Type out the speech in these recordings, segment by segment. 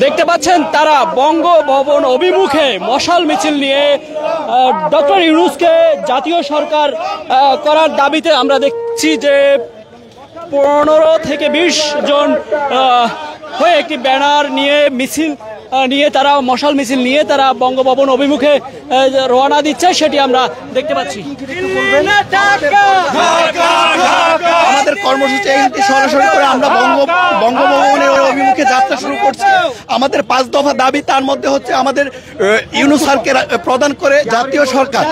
দেখতে পাচ্ছেন তারা বঙ্গভবন অভিমুখে মশাল মিছিল নিয়ে ডক্টর ইউনূসকে জাতীয় সরকার করার দাবিতে আমরা দেখছি যে 15 থেকে 20 জন হয়ে একটি ব্যানার নিয়ে মিছিল নিয়ে তারা মশাল মিছিল নিয়ে তারা বঙ্গভবন অভিমুখে রওনা দিচ্ছে, সেটি আমরা দেখতে পাচ্ছি। আমাদের কর্মসূচি সরাসরি করে আমরা বঙ্গভবনের অভিমুখে যাত্রা শুরু করছি। আমাদের 5 দফা দাবি, তার মধ্যে হচ্ছে আমাদের ইউনূস স্যারকে প্রদান করে জাতীয় সরকার।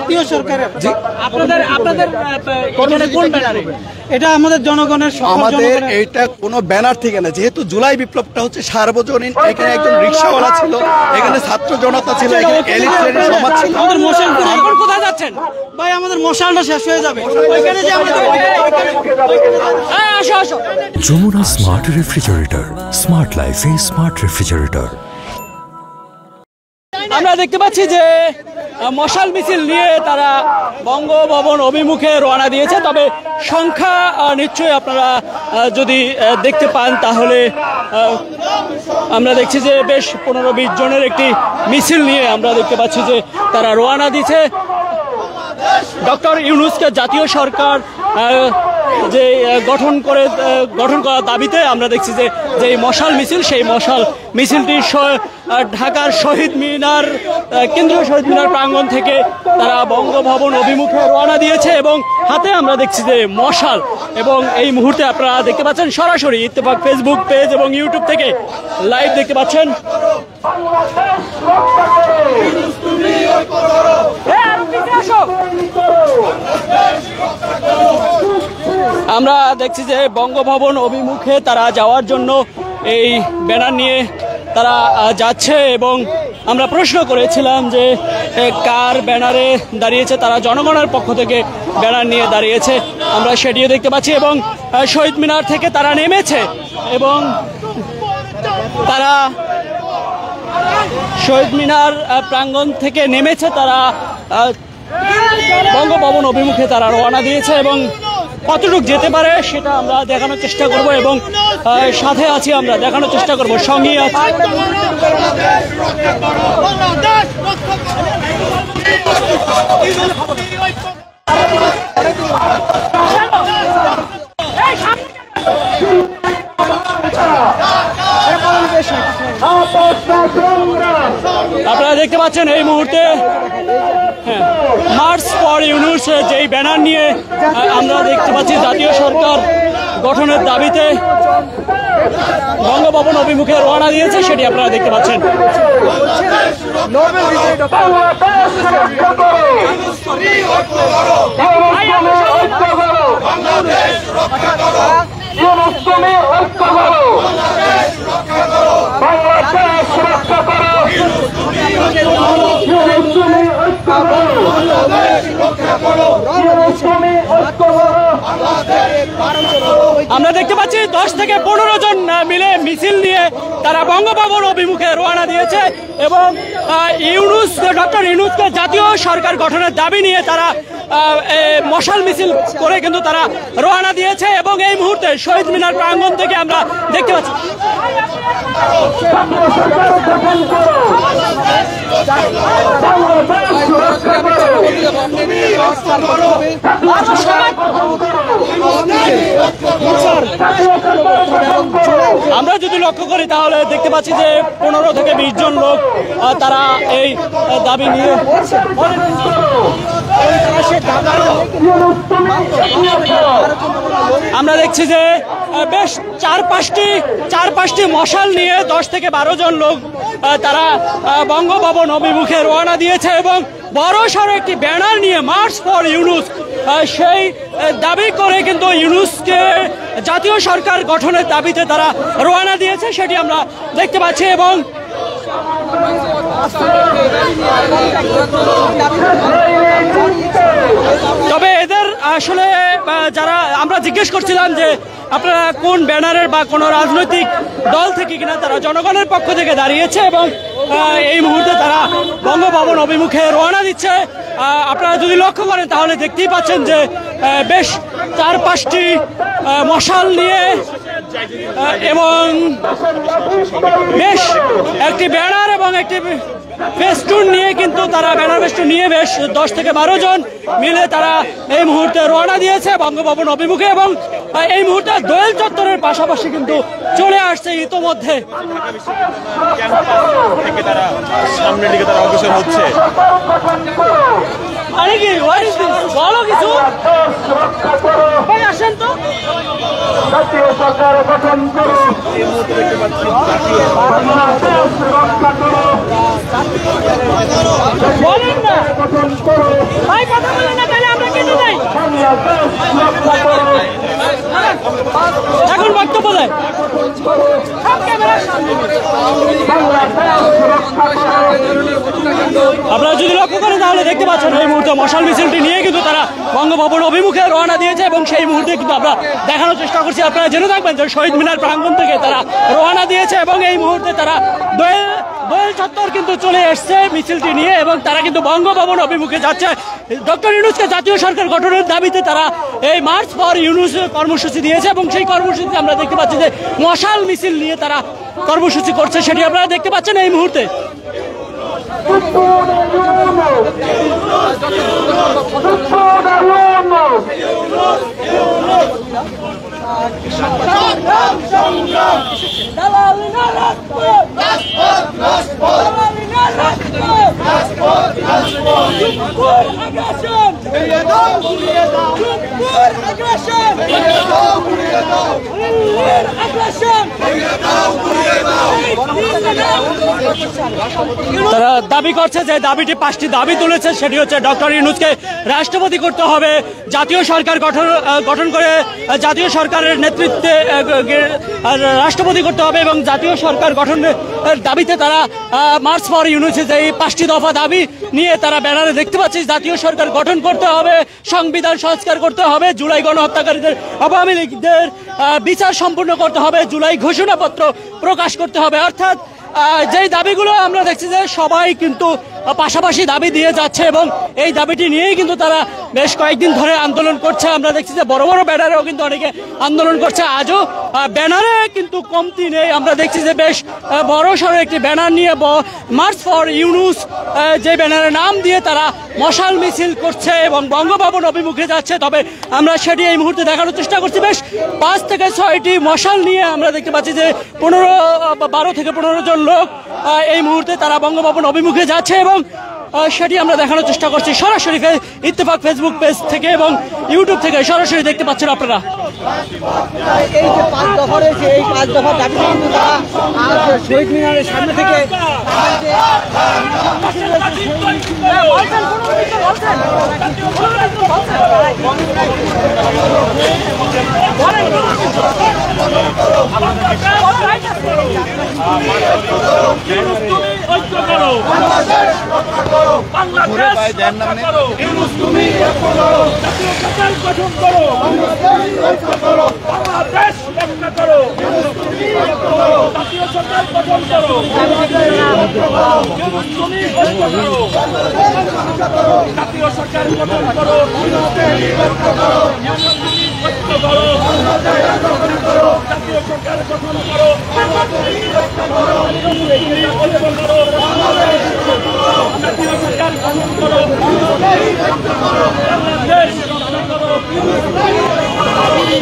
এটা আমাদের জনগণের, আমাদের এইটা কোনো ব্যানার থেকে না, যেহেতু জুলাই বিপ্লবটা হচ্ছে সার্বজনীন। এখানে একজন রিক্সাওয়ালা ছিল, এখানে ছাত্র জনতা ছিল, এখানে এলিট শ্রেণীর সমাজ ছিল। আমাদের মশাল এখন কোথায় যাচ্ছেন ভাই? আমাদের মশালটা শেষ হয়ে যাবে ওইখানে যে আমাদের আসো আসো। যমুনা স্মার্ট রেফ্রিজারেটর, স্মার্ট লাইফে স্মার্ট রেফ্রিজারেটর। আমরা দেখতে পাচ্ছি যে মশাল মিছিল নিয়ে তারা বঙ্গভবন অভিমুখে রওনা দিয়েছে, তবে সংখ্যা নিশ্চয়ই আপনারা যদি দেখতে পান তাহলে আমরা দেখছি যে বেশ 15-20 জনের একটি মিছিল নিয়ে আমরা দেখতে পাচ্ছি যে তারা রওনা দিয়েছে ডক্টর ইউনূসকে জাতীয় সরকার যে গঠন করার দাবিতে। আমরা দেখছি যে এই মশাল মিছিল, সেই মশাল মিছিলটি ঢাকার শহীদ মিনার, কেন্দ্রীয় শহীদ মিনার প্রাঙ্গণ থেকে তারা বঙ্গভবন অভিমুখে রওনা দিয়েছে এবং হাতে আমরা দেখছি যে মশাল। এবং এই মুহূর্তে আপনারা দেখতে পাচ্ছেন সরাসরি ইত্তেফাক ফেসবুক পেজ এবং ইউটিউব থেকে লাইভ দেখতে পাচ্ছেন। আমরা দেখছি যে বঙ্গভবন অভিমুখে তারা যাওয়ার জন্য এই ব্যানার নিয়ে তারা যাচ্ছে এবং আমরা প্রশ্ন করেছিলাম যে কার ব্যানারে দাঁড়িয়েছে। তারা জনগণের পক্ষ থেকে ব্যানার নিয়ে দাঁড়িয়েছে, আমরা সেটিও দেখতে পাচ্ছি। এবং শহীদ মিনার থেকে তারা নেমেছে এবং তারা শহীদ মিনার প্রাঙ্গণ থেকে নেমেছে, তারা বঙ্গভবন অভিমুখে তারা রওনা দিয়েছে এবং কতটুকু যেতে পারে সেটা আমরা দেখানোর চেষ্টা করব এবং সাথে আছি, আমরা দেখানোর চেষ্টা করব, সঙ্গেই আছি। আপনারা দেখতে পাচ্ছেন এই মুহূর্তে মার্চ ফর ইউনূস যেই ব্যানার নিয়ে আমরা দেখতে পাচ্ছি জাতীয় সরকার গঠনের দাবিতে বঙ্গভবন অভিমুখে রওনা দিয়েছে, সেটি আপনারা দেখতে পাচ্ছেন। আমরা দেখতে পাচ্ছি 10 থেকে 15 জন মিলে মিছিল নিয়ে তারা বঙ্গভবন অভিমুখে রওনা দিয়েছে এবং ডক্টর ইউনূসকে জাতীয় সরকার গঠনের দাবি নিয়ে তারা মশাল মিছিল করে কিন্তু তারা রওনা দিয়েছে এবং এই মুহূর্তে শহীদ মিনার প্রাঙ্গণ থেকে আমরা দেখতে পাচ্ছি আমরা যদি লক্ষ্য করি তাহলে দেখতে পাচ্ছি যে 15 থেকে 20 জন লোক তারা এই দাবি নিয়ে আমরা দেখছি যে বেশ চার পাঁচটি মশাল নিয়ে 10 থেকে 12 জন লোক তারা বঙ্গভবন অভিমুখে রওনা দিয়েছে এবং বড় সড়ো একটি ব্যানার নিয়ে মার্চ ফর ইউনূস সেই দাবি করে কিন্তু ইউনূসকে জাতীয় সরকার গঠনের দাবিতে তারা রওনা দিয়েছে, সেটি আমরা দেখতে পাচ্ছি। এবং তবে এদের আসলে যারা আমরা জিজ্ঞেস করছিলাম যে আপনারা কোন ব্যানারের বা কোনো রাজনৈতিক দল থেকে কিনা, তারা জনগণের পক্ষ থেকে দাঁড়িয়েছে এবং এই মুহূর্তে তারা বঙ্গভবন অভিমুখে রওনা দিচ্ছে। আপনারা যদি লক্ষ্য করেন তাহলে দেখতেই পাচ্ছেন যে বেশ 4-5টি মশাল নিয়ে এবং বেশ একটি ব্যানার এবং একটি ফেস্টুন নিয়ে কিন্তু তারা ব্যানার ফেস্টুন নিয়ে বেশ 10 থেকে 12 জন মিলে তারা এই মুহূর্তে রওনা দিয়েছে বঙ্গভবন অভিমুখে এবং এই মুহূর্তে দোয়েল চত্বরের পাশাপাশি কিন্তু চলে আসছে ইতোমধ্যে সামনের দিকে তারা অগ্রসর হচ্ছে। আরে কি বলো কিছু ভাই, আসেন তো। জাতীয় সরকার গঠন করুন, বলেন না ভাই, কথা বলেন না, তাহলে আমরা কেটে যাই। এখন বক্তব্য দেয় আপনারা যদি লক্ষ্য করেন তাহলে দেখতে পাচ্ছেন এই মুহূর্তে মশাল মিছিলটি নিয়ে কিন্তু তারা বঙ্গভবন অভিমুখে রওনা দিয়েছে এবং সেই মুহূর্তে কিন্তু আমরা দেখানোর চেষ্টা করছি। আপনারা জেনে থাকবেন যে শহীদ মিনার প্রাঙ্গণ থেকে তারা রওনা দিয়েছে এবং এই মুহূর্তে তারা দোয়েল চত্বর কিন্তু চলে এসছে মিছিলটি নিয়ে এবং তারা কিন্তু বঙ্গভবন অভিমুখে যাচ্ছে। ডক্টর ইউনূসকে জাতীয় সরকার গঠনের দাবিতে তারা এই মার্চ ফর ইউনূস কর্মসূচি দিয়েছে এবং সেই কর্মসূচিতে আমরা দেখতে পাচ্ছি যে মশাল মিছিল নিয়ে তারা কর্মসূচি করছে, সেটি আপনারা দেখতে পাচ্ছেন এই মুহূর্তে। তারা দাবি করছে যে দাবিটি 5টি দাবি তুলেছে, সেটি হচ্ছে ডক্টর ইউনূসকে রাষ্ট্রপতি করতে হবে, জাতীয় সরকার গঠন করে জাতীয় সরকারের নেতৃত্বে রাষ্ট্রপতি করতে হবে এবং জাতীয় সরকার গঠনের দাবিতে তারা মার্চ ফর ইউনূসের এই 5টি দফা দাবি নিয়ে তারা ব্যানারে দেখতে পাচ্ছি জাতীয় সরকার গঠন করতে হবে, সংবিধান সংস্কার করতে হবে, জুলাই গণহত্যাকারীদের আওয়ামী লীগদের বিচার সম্পূর্ণ করতে হবে, জুলাই ঘোষণাপত্র প্রকাশ করতে হবে। অর্থাৎ যেই দাবিগুলো আমরা দেখছি যে সবাই কিন্তু পাশাপাশি দাবি দিয়ে যাচ্ছে এবং এই দাবিটি নিয়েই কিন্তু তারা বেশ কয়েকদিন ধরে আন্দোলন করছে। আমরা দেখছি যে বড় বড় ব্যানারেও কিন্তু অনেকে আন্দোলন করছে, আজও ব্যানারে কিন্তু কমতি নেই। আমরা দেখছি যে বেশ বড় সড়ো একটি ব্যানার নিয়ে মার্চ ফর ইউনূস যে ব্যানারের নাম দিয়ে তারা মশাল মিছিল করছে এবং বঙ্গভবন অভিমুখে যাচ্ছে। তবে আমরা সেটি এই মুহূর্তে দেখানোর চেষ্টা করছি, বেশ 5 থেকে 6টি মশাল নিয়ে আমরা দেখতে পাচ্ছি যে 12 থেকে 15 জন লোক এই মুহূর্তে তারা বঙ্গভবন অভিমুখে যাচ্ছে এবং সেটি আমরা দেখানোর চেষ্টা করছি সরাসরি ইত্তেফাক ফেসবুক পেজ থেকে এবং ইউটিউব থেকে সরাসরি দেখতে পাচ্ছেন আপনারা। এই যে 5 দফা রয়েছে, এই 5 দফা দাবিতে কিন্তু তারা আজ শহীদ মিনারের সামনে থেকে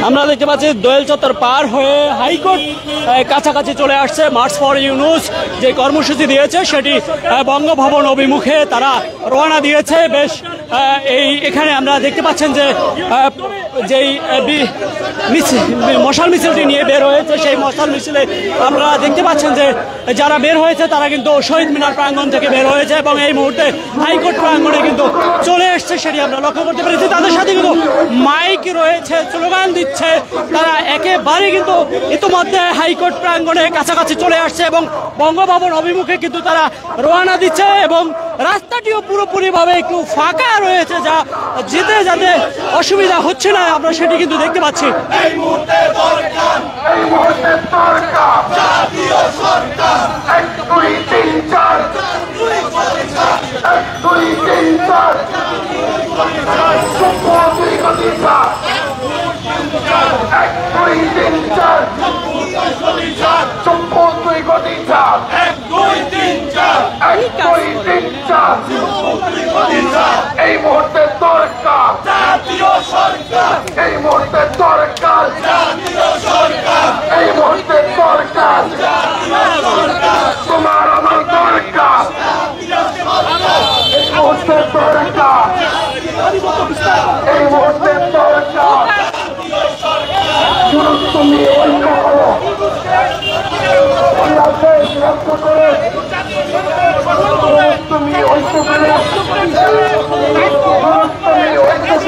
আমরা দেখতে পাচ্ছি দোয়েল চত্বর পার হয়ে হাইকোর্ট কাছাকাছি চলে আসছে। মার্চ ফর ইউনূস যে কর্মসূচি দিয়েছে সেটি বঙ্গভবন অভিমুখে তারা রওনা দিয়েছে। বেশ এখানে আমরা দেখতে পাচ্ছেন যে যেই মশাল মিছিলটি নিয়ে বের হয়েছে, সেই মশাল মিছিলে আমরা দেখতে পাচ্ছেন যে যারা বের হয়েছে তারা কিন্তু শহীদ মিনার প্রাঙ্গণ থেকে বের হয়েছে এবং এই মুহূর্তে হাইকোর্ট প্রাঙ্গণে কিন্তু চলে এসছে, সেটি আমরা লক্ষ্য করতে পেরেছি। তাদের সাথে কিন্তু মাইক রয়েছে, স্লোগান দিচ্ছে, তারা একেবারে কিন্তু ইতিমধ্যে হাইকোর্ট প্রাঙ্গণে কাছাকাছি চলে আসছে এবং বঙ্গভবন অভিমুখে কিন্তু তারা রওনা দিচ্ছে এবং রাস্তাটিও পুরোপুরিভাবে একটু ফাঁকা রয়েছে, যা যেতে যাতে অসুবিধা হচ্ছে না, আমরা সেটি কিন্তু দেখতে পাচ্ছি। এই মুহূর্তে দরকার জাতীয় সরকার 1 2 3 4 1 2 3 4 সম্পত্তি অধিকার 1 2 3 4 সম্পত্তি অধিকার 1 2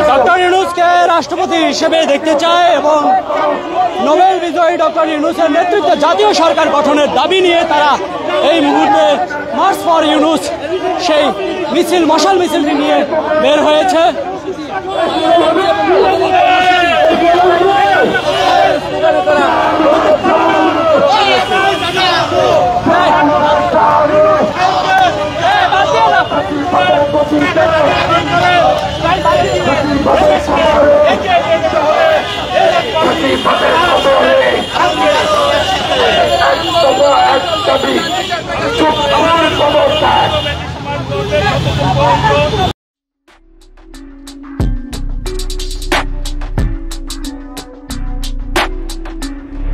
ডক্টর ইউনূসকে রাষ্ট্রপতি হিসেবে দেখতে চায় এবং নোবেল বিজয়ী ডক্টর ইউনূসের নেতৃত্বে জাতীয় সরকার গঠনের দাবি নিয়ে তারা এই মুহূর্তে মার্চ ফর ইউনূস সেই মিছিল মশাল মিছিলটি নিয়ে বের হয়েছে। এক